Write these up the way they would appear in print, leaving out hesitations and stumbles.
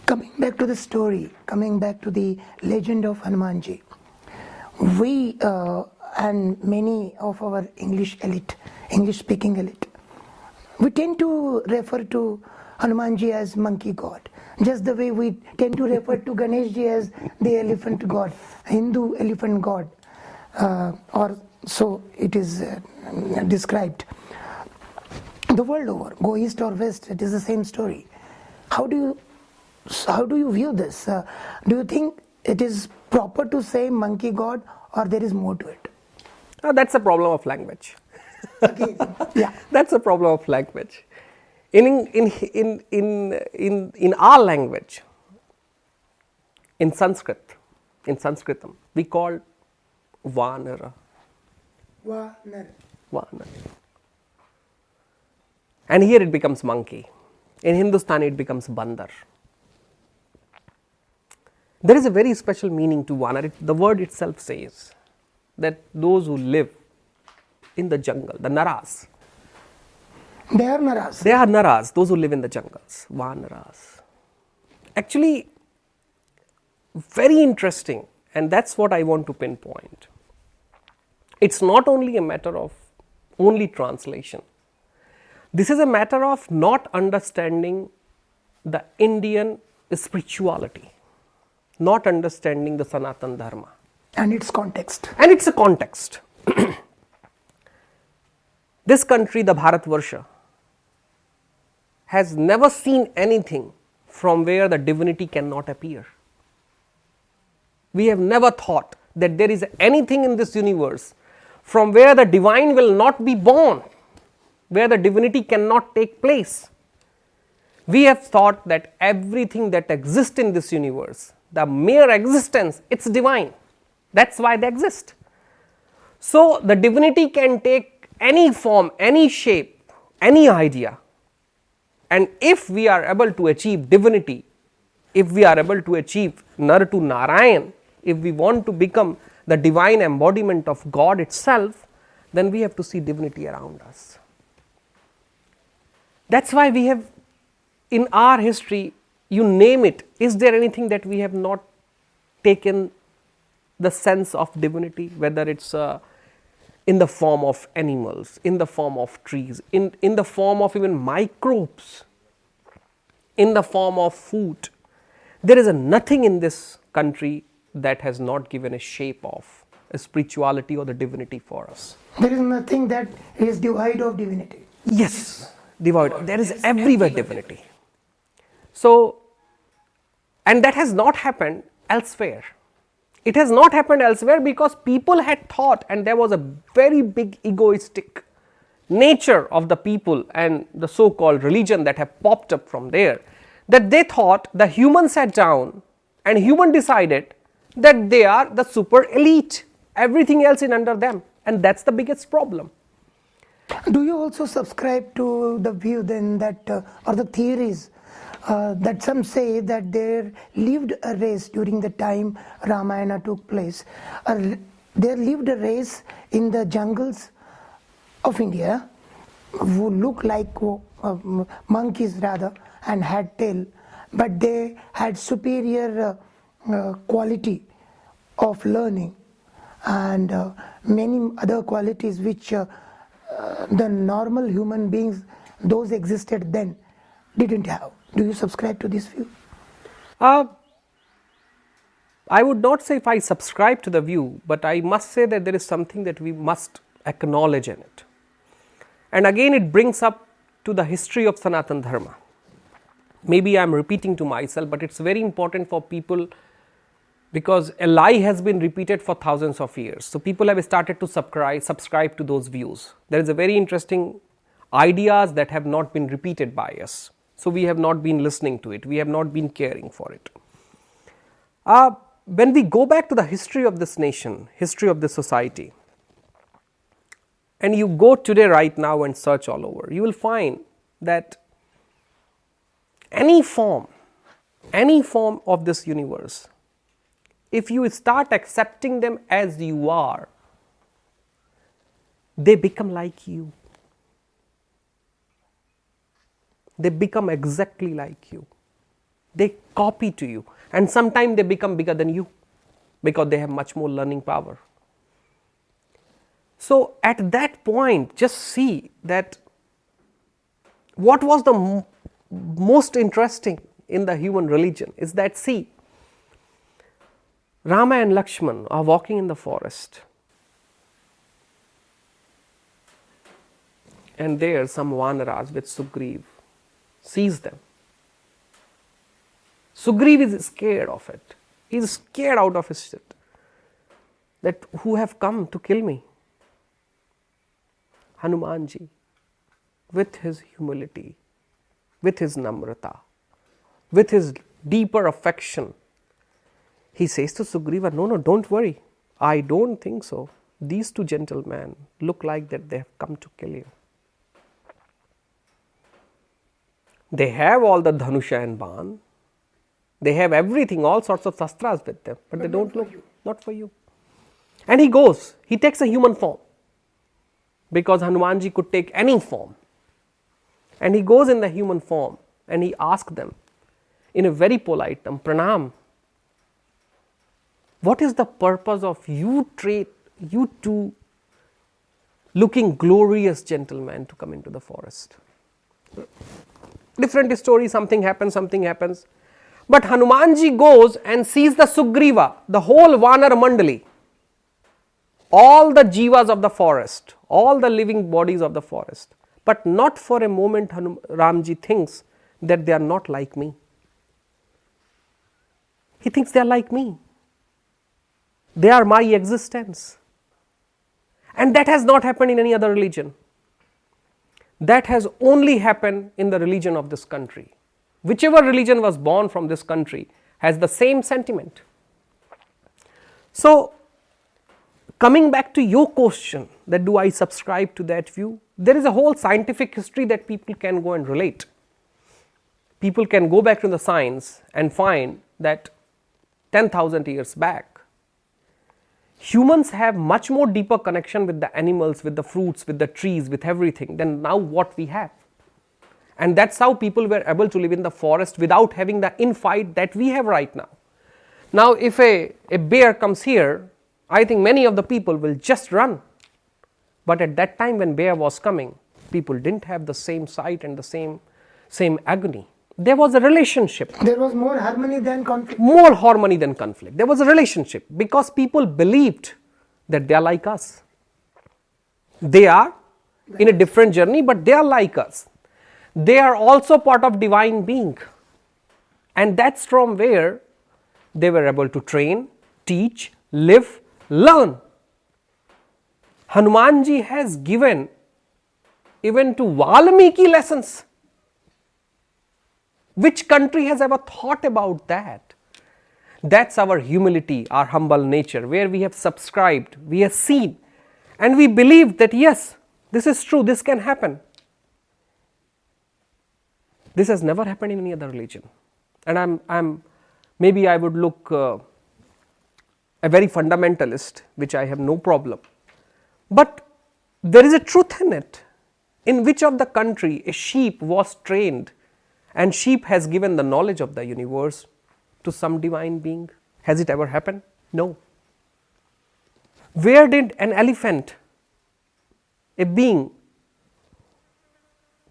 Coming back to the story, coming back to the legend of Hanuman Ji, we and many of our English-speaking elite, we tend to refer to Hanuman Ji as monkey god, just the way we tend to refer to Ganesh Ji as the elephant god, Hindu elephant god, or so it is described. The world over, go east or west, it is the same story. How do you view this? Do you think it is proper to say monkey god, or there is more to it? That's a problem of language. Okay. Yeah. That's a problem of language. In our language, in Sanskritam, we call Vanara. Vanara. And here it becomes monkey. In Hindustani it becomes bandar. There is a very special meaning to Vanara. The word itself says that those who live in the jungle, the Naras. They are Naras. They are Naras, those who live in the jungles, Vanaras. Actually, very interesting, and that's what I want to pinpoint. It's not only a matter of only translation. This is a matter of not understanding the Indian spirituality, not understanding the Sanatan dharma. And its context. And it's a context. This country, the Bharatvarsha, has never seen anything from where the divinity cannot appear. We have never thought that there is anything in this universe from where the divine will not be born, where the divinity cannot take place. We have thought that everything that exists in this universe, the mere existence, it's divine. That's why they exist. So the divinity can take any form, any shape, any idea. And if we are able to achieve divinity, if we are able to achieve Nar to Narayan, if we want to become the divine embodiment of God itself, then we have to see divinity around us. That's why we have, in our history, you name it, is there anything that we have not taken the sense of divinity, whether it's in the form of animals, in the form of trees, in the form of even microbes, in the form of food. There is nothing in this country that has not given a shape of a spirituality or the divinity for us. There is nothing that is devoid of divinity. Yes, devoid. There is everywhere divinity. So, and that has not happened elsewhere. It has not happened elsewhere because people had thought, and there was a very big egoistic nature of the people and the so-called religion that have popped up from there, that they thought the human sat down and human decided that they are the super elite, everything else is under them, and that's the biggest problem. Do you also subscribe to the view then that, or the theories that some say that there lived a race during the time Ramayana took place? There lived a race in the jungles of India who looked like monkeys rather and had tail, but they had superior quality of learning and many other qualities which the normal human beings, those existed then, didn't have. Do you subscribe to this view? I would not say if I subscribe to the view, but I must say that there is something that we must acknowledge in it. And again it brings up to the history of Sanatan Dharma. Maybe I am repeating to myself, but it's very important for people because a lie has been repeated for thousands of years. So people have started to subscribe to those views. There is a very interesting ideas that have not been repeated by us. So we have not been listening to it. We have not been caring for it. When we go back to the history of this nation, history of this society, and you go today right now and search all over, you will find that any form of this universe, if you start accepting them as you are, they become like you. They become exactly like you. They copy to you, and sometimes they become bigger than you because they have much more learning power. So at that point, just see that what was the most interesting in the human religion is that, see, Rama and Lakshman are walking in the forest, and there some Vanaras with Sugriv sees them. Sugriv is scared of it. He is scared out of his shit that who have come to kill me. Hanuman Ji, with his humility, with his namrata, with his deeper affection, he says to Sugriva, no, don't worry. I don't think so. These two gentlemen look like that they have come to kill you. They have all the dhanusha and ban. They have everything, all sorts of shastras with them, but they don't look, not for you. And he goes, he takes a human form, because Hanumanji could take any form. And he goes in the human form and he asks them in a very polite term, Pranam, what is the purpose of you two looking glorious gentlemen to come into the forest? Different story, something happens. But Hanumanji goes and sees the Sugriva, the whole Vanara Mandali, all the jivas of the forest, all the living bodies of the forest. But not for a moment Ramji thinks that they are not like me. He thinks they are like me. They are my existence. And that has not happened in any other religion. That has only happened in the religion of this country. Whichever religion was born from this country has the same sentiment. So, coming back to your question, that do I subscribe to that view? There is a whole scientific history that people can go and relate. People can go back to the science and find that 10,000 years back, humans have much more deeper connection with the animals, with the fruits, with the trees, with everything than now what we have. And that's how people were able to live in the forest without having the infight that we have right now. Now, if a bear comes here, I think many of the people will just run. But at that time when bear was coming, people didn't have the same sight and the same agony. There was a relationship. There was more harmony than conflict. More harmony than conflict. There was a relationship because people believed that they are like us. They are in a different journey, but they are like us. They are also part of divine being. And that's from where they were able to train, teach, live, learn. Hanumanji has given even to Valmiki lessons. Which country has ever thought about that? That's our humility, our humble nature, where we have subscribed, we have seen, and we believe that yes, this is true, this can happen. This has never happened in any other religion. And maybe I would look a very fundamentalist, which I have no problem. But there is a truth in it. In which of the country a sheep was trained and sheep has given the knowledge of the universe to some divine being? Has it ever happened? No. Where did an elephant, a being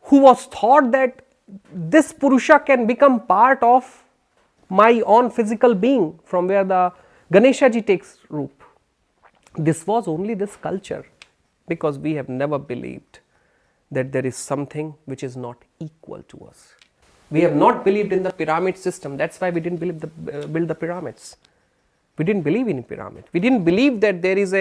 who was thought that this Purusha can become part of my own physical being, from where the Ganesha Ji takes root? This was only this culture, because we have never believed that there is something which is not equal to us. We have not believed in the pyramid system. That's why we didn't build the pyramids. We didn't believe in a pyramid. We didn't believe that there is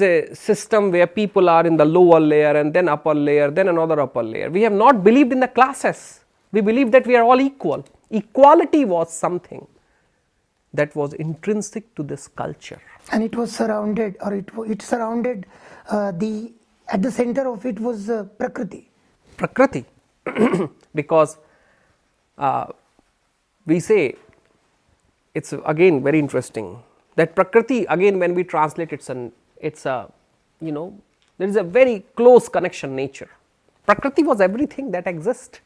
a system where people are in the lower layer and then upper layer, then another upper layer. We have not believed in the classes. We believed that we are all equal. Equality was something that was intrinsic to this culture. And it was surrounded, or it surrounded at the center of it was Prakriti. Prakriti. Because we say, it's again very interesting, that Prakriti, again when we translate it's a, there is a very close connection nature. Prakriti was everything that exists.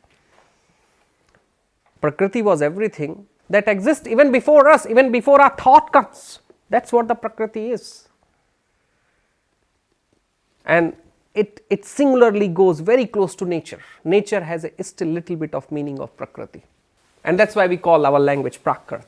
Prakriti was everything that exists even before us, even before our thought comes. That's what the Prakriti is. And it singularly goes very close to nature. Nature has still little bit of meaning of Prakriti. And that's why we call our language Prakrit.